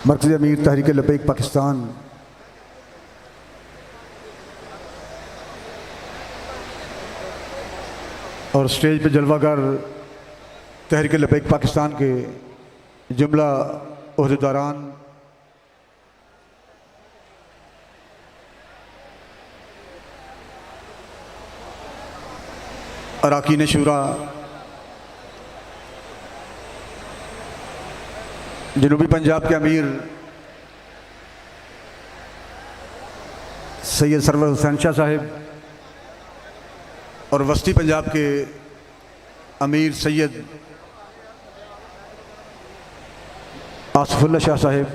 मरकज़ी अमीर तहरीक लबैक पाकिस्तान और स्टेज पे जलवागर तहरीक लबैक पाकिस्तान के जुमला ओहदेदारान, अरकान शूरा, जनूबी पंजाब के अमीर सैयद सरवर हुसैन शाह साहिब और वस्ती पंजाब के अमीर सैयद आसफुल्ला शाह साहिब,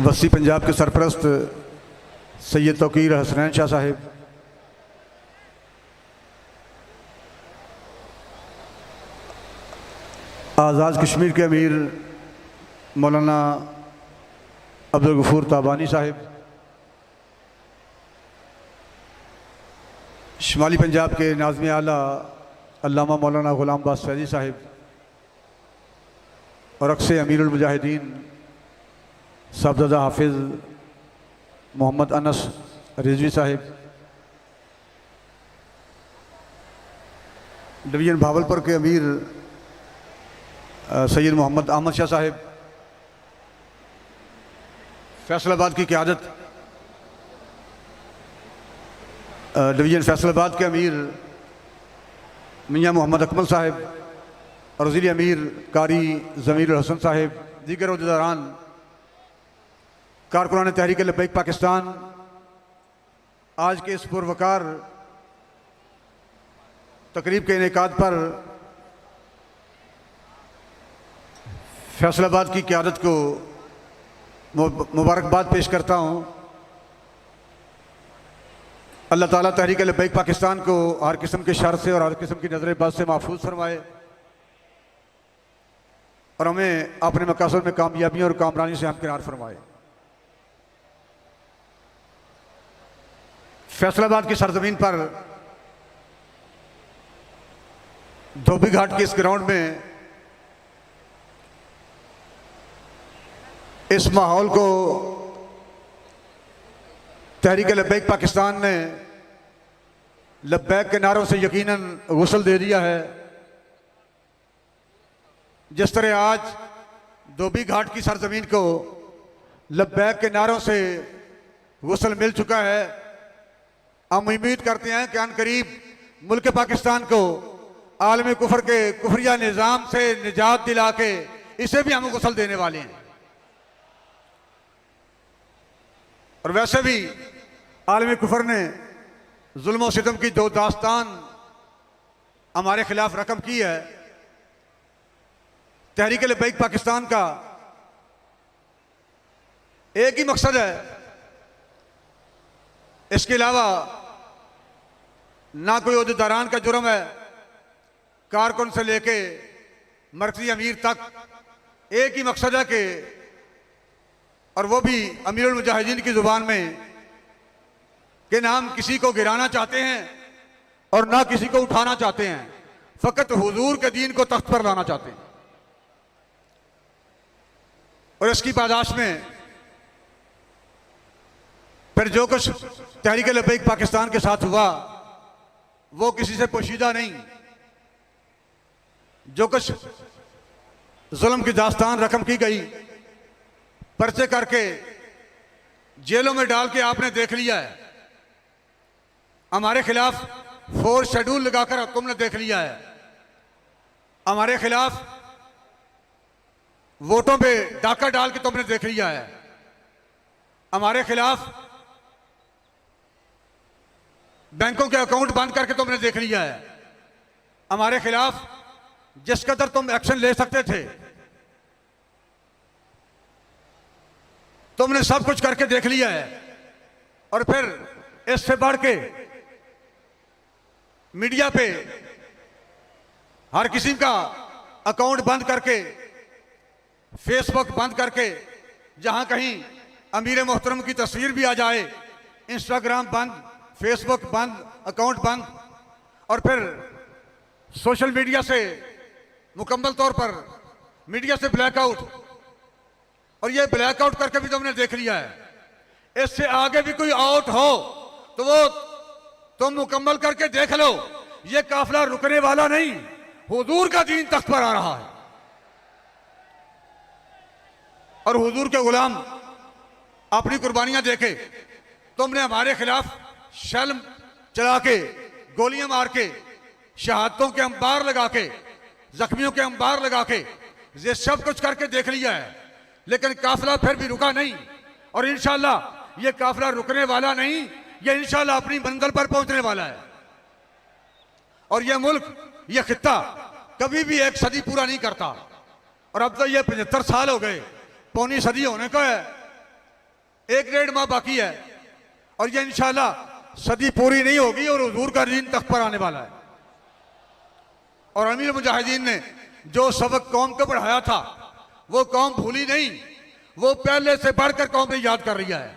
वस्ती पंजाब के सरपरस्त सैयद तौकीर हसनैन शाह साहिब, आज़ाद कश्मीर के अमीर मौलाना अब्दुल गफूर ताबानी साहिब, शुमाली पंजाब के नाज़िम आला अल्लामा मौलाना ग़ुलाम अब्बास फैज़ी साहिब और अक्से अमीरुल मुजाहिदीन साहबज़ादा हाफिज़ मोहम्मद अनस रिजवी साहिब, डिवीज़न भावलपुर के अमीर सैयद मोहम्मद अहमद शाह साहिब, फैसलाबाद की क़यादत डिवीज़न फैसलाबाद के अमीर मियाँ मोहम्मद अकमल साहिब और वज़ीर अमीर कारी ज़मीरुल हसन साहिब, दीगर ओहदेदारान, कारकुनान तहरीक लबैक पाकिस्तान, आज के इस पुरवकार तकरीब के इनेकाद पर फैसलाबाद की क़यादत को मुबारकबाद पेश करता हूँ। अल्लाह ताला तहरीक लबैक पाकिस्तान को हर किस्म के शर से और हर किस्म की नज़र बद से महफूज फरमाए और हमें अपने मकासद में कामयाबियों और कामरानी से हमकिनार फरमाए। फैसलाबाद की सरजमीन पर धोबी घाट के इस ग्राउंड में इस माहौल को तहरीक लबैक पाकिस्तान ने लब्बैक के नारों से यकीनन गुस्ल दे दिया है। जिस तरह आज धोबी घाट की सरजमीन को लब्बैक के नारों से गुस्ल मिल चुका है, हम उम्मीद करते हैं कि अनकरीब मुल्क पाकिस्तान को आलमी कुफर के कुफरिया निज़ाम से निजात दिला के इसे भी हम गुस्ल देने वाले हैं। और वैसे भी आलमी कुफर ने जुल्म और सितम की दो दास्तान हमारे खिलाफ रकम की है। तहरीक लबैक पाकिस्तान का एक ही मकसद है, इसके अलावा ना कोई ओहदेदारान का जुर्म है, कारकुन से लेके मरकज़ी अमीर तक एक ही मकसद है कि, और वो भी अमीरुल मुजाहिदीन की ज़ुबान में, कि ना हम किसी को गिराना चाहते हैं और ना किसी को उठाना चाहते हैं, फ़कत हुजूर के दीन को तख्त पर लाना चाहते हैं। और इसकी पादाश में फिर जो कुछ तहरीक लबैक पाकिस्तान के साथ हुआ वो किसी से पोशीदा नहीं। जो कुछ जुल्म की दास्तान रकम की गई, पर्चे करके जेलों में डाल के आपने देख लिया है, हमारे खिलाफ 4 शेड्यूल लगाकर तुमने देख लिया है, हमारे खिलाफ वोटों पे डाका डाल के तुमने देख लिया है, हमारे खिलाफ बैंकों के अकाउंट बंद करके तुमने देख लिया है, हमारे खिलाफ जिस कदर तुम एक्शन ले सकते थे तुमने सब कुछ करके देख लिया है। और फिर इससे बढ़ के मीडिया पे हर किसी का अकाउंट बंद करके, फेसबुक बंद करके, जहां कहीं अमीर मोहतरम की तस्वीर भी आ जाए, इंस्टाग्राम बंद, फेसबुक बंद, अकाउंट बंद, और फिर सोशल मीडिया से मुकम्मल तौर पर मीडिया से ब्लैकआउट, और ये ब्लैकआउट करके भी तुमने देख लिया है। इससे आगे भी कोई आउट हो तो वो तुम मुकम्मल करके देख लो। ये काफिला रुकने वाला नहीं, हुजूर का दीन तख्त पर आ रहा है। और हुजूर के गुलाम अपनी कुर्बानियां देके तुमने हमारे खिलाफ शल्म चला के, गोलियां मार के, शहादतों के अंबार लगा के, जख्मियों के अंबार लगा के ये सब कुछ करके देख लिया है, लेकिन काफिला फिर भी रुका नहीं। और इंशाअल्लाह ये काफिला रुकने वाला नहीं, ये इंशाअल्लाह अपनी मंजिल पर पहुंचने वाला है। और ये मुल्क, ये खित्ता कभी भी एक सदी पूरा नहीं करता। और अब तो ये 75 साल हो गए, पौनी सदी होने को है, 1-1.5 माह बाकी है, और ये इंशाअल्लाह सदी पूरी नहीं होगी और हुजूर का दीन तख्त पर आने वाला है। और अमीर मुजाहिदीन ने जो सबक कौम को पढ़ाया था वो कौम भूली नहीं, वो पहले से बढ़कर कौम ने याद कर रही है।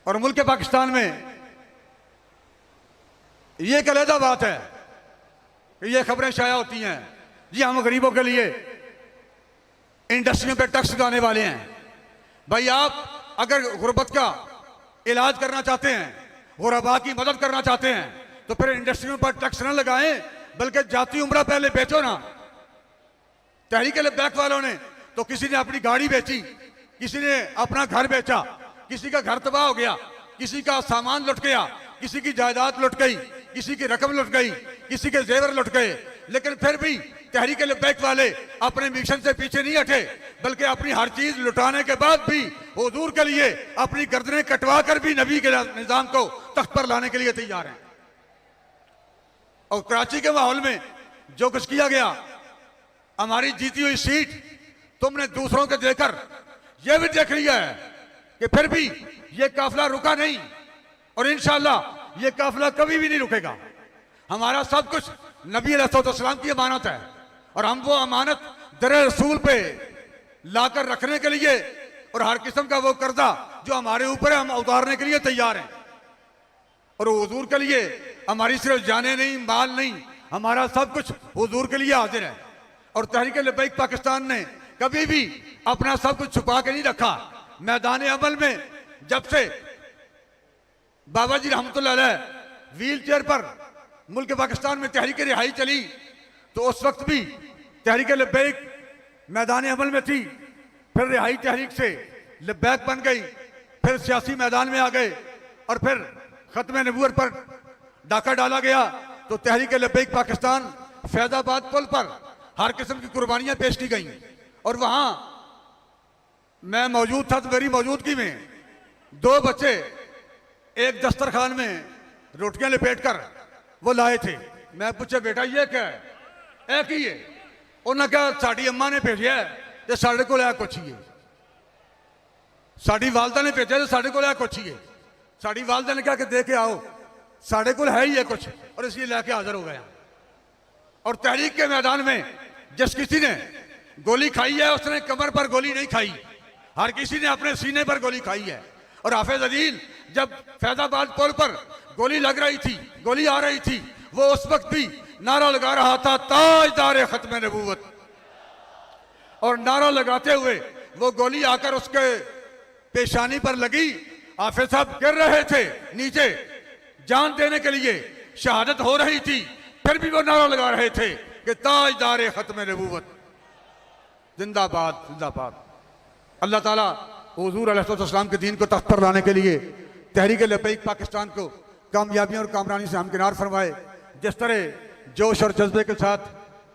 और मुल्क पाकिस्तान में ये एक अलग बात है कि ये खबरें शाया होती हैं जी हम गरीबों के लिए इंडस्ट्रियों पे टैक्स लगाने वाले हैं। भाई आप अगर गुर्बत का इलाज करना चाहते हैं, गुरबा की मदद करना चाहते हैं, तो फिर इंडस्ट्रियों पर टैक्स न लगाएं, बल्कि जाती उम्रा पहले बेचो ना। तहरीक लब्बैक वालों ने तो किसी ने अपनी गाड़ी बेची, किसी ने अपना घर बेचा, किसी का घर तबाह हो गया, किसी का सामान लुट गया, किसी की जायदाद लुट गई, किसी की रकम लुट गई, किसी के जेवर लुट गए, लेकिन फिर भी तहरीक लब्बैक वाले अपने मिशन से पीछे नहीं हटे, बल्कि अपनी हर चीज लुटाने के बाद भी हुजूर के लिए अपनी गर्दनें कटवा कर भी नबी के निजाम को तख्त पर लाने के लिए तैयार हैं। और कराची के माहौल में जो कुछ किया गया, हमारी जीती हुई सीट तुमने दूसरों के देकर यह भी देख लिया है कि फिर भी ये काफिला रुका नहीं, और इंशाअल्लाह ये काफिला कभी भी नहीं रुकेगा। हमारा सब कुछ नबी अलैहिस्सलाम की अमानत है, और हम वो अमानत दर रसूल पे लाकर रखने के लिए और हर किस्म का वो कर्जा जो हमारे ऊपर है हम उतारने के लिए तैयार हैं। और हुजूर के लिए हमारी सिर्फ जाने नहीं, माल नहीं, हमारा सब कुछ हुजूर के लिए हाजिर है। और तहरीक लब्बैक पाकिस्तान ने कभी भी अपना सब कुछ छुपा के नहीं रखा। मैदान अमल में जब से बाबा जी रहमतुल्लाह अलैह व्हील चेयर पर मुल्क पाकिस्तान में तहरीक रिहाई चली, तो उस वक्त भी तहरीक लब्बैक मैदान अमल में थी, फिर रिहाई तहरीक से लब्बैक बन गई, फिर सियासी मैदान में आ गए, और फिर खत्म नबूवत पर डाका डाला गया तो तहरीक लब्बैक पाकिस्तान फैजाबाद पुल पर हर किस्म की कुर्बानियां पेश की गई। और वहां मैं मौजूद था, तो मेरी मौजूदगी में 2 बच्चे एक दस्तरखान में रोटियां लपेट कर वो लाए थे। मैं पूछा बेटा ये क्या है, एक ही है। उन्होंने कहा साड़ी अम्मा ने भेजा है तो साढ़े को लिया कुछ ही है, साड़ी वालदा ने भेजा तो साढ़े को लिया कुछ ही है। साड़ी वालदा ने कहा कि दे के आओ, साढ़े को है ही है कुछ, और इसलिए लेके हाजिर हो गया। और तहरीक के मैदान में जिस किसी ने गोली खाई है उसने कमर पर गोली नहीं खाई, हर किसी ने अपने सीने पर गोली खाई है। और हाफिज अदील जब फैजाबाद पुल पर गोली लग रही थी, गोली आ रही थी, वो उस वक्त भी नारा लगा रहा था ताजदार खत्म नबूवत, और नारा लगाते हुए वो गोली आकर उसके पेशानी पर लगी। हाफिज साहब गिर रहे थे नीचे जान देने के लिए, शहादत हो रही थी, फिर भी वो नारा लगा रहे थे कि ताजदार खत्म नबूवत जिंदाबाद जिंदाबाद। अल्लाह ताला हुजूर अलैहिस्सलाम के दीन को तख्त पर लाने के लिए तहरीक लब्बैक पाकिस्तान को कामयाबियों और कामरानी से हमकिनार फरमाए। जिस तरह जोश और जज्बे के साथ,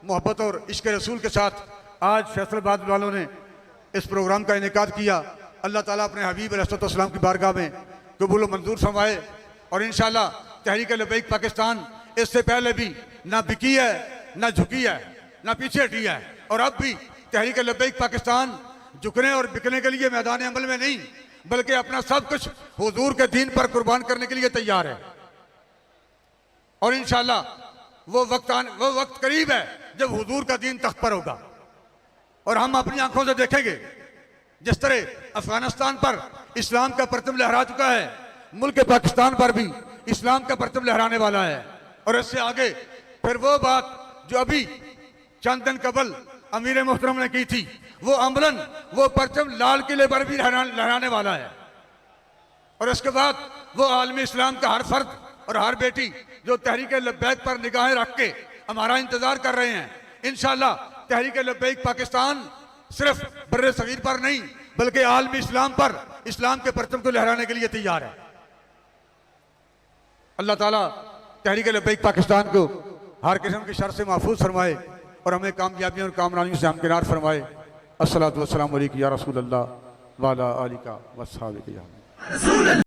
मोहब्बत और इश्क रसूल के साथ आज फैसलाबाद वालों ने इस प्रोग्राम का इनेकाद किया, अल्लाह ताला अपने हबीब अलैहिस्सलाम की बारगाह में कबूल मंजूर फरमाए। और इंशाअल्लाह तहरीक लब्बैक पाकिस्तान इससे पहले भी ना बिकी है, ना झुकी है, ना पीछे हटी है, और अब भी तहरीक लब्बैक पाकिस्तान झुकने और बिकने के लिए मैदान अमल में नहीं, बल्कि अपना सब कुछ हुजूर के दीन पर कुर्बान करने के लिए तैयार है। और इंशाअल्लाह वो वक्त करीब है जब हुजूर का दीन तख्त पर होगा, और हम अपनी आंखों से देखेंगे जिस तरह अफगानिस्तान पर इस्लाम का परचम लहरा चुका है, मुल्क पाकिस्तान पर भी इस्लाम का परचम लहराने वाला है। और इससे आगे फिर वो बात जो अभी चंद दिन कबल अमीर मोहतरम ने की थी, वो अमलन वो परचम लाल किले पर भी लहराने वाला है। और इसके बाद वो आलमी इस्लाम का हर फर्द और हर बेटी जो तहरीक लब्बैक पर निगाहें रख के हमारा इंतजार कर रहे हैं, इंशाअल्लाह तहरीक लब्बैक पाकिस्तान सिर्फ बर्रे सगीर पर नहीं बल्कि आलमी इस्लाम पर इस्लाम के परचम को लहराने के लिए तैयार है। अल्लाह ताला तहरीक लब्बैक पाकिस्तान को हर किस्म की शर से महफूज फरमाए और हमें कामयाबियों और कामरानियों से हमकिनार फरमाए। अस्सलातु वस्सलामु अलैका या रसूल अल्लाह व अला आलिका व अस्हाबिका।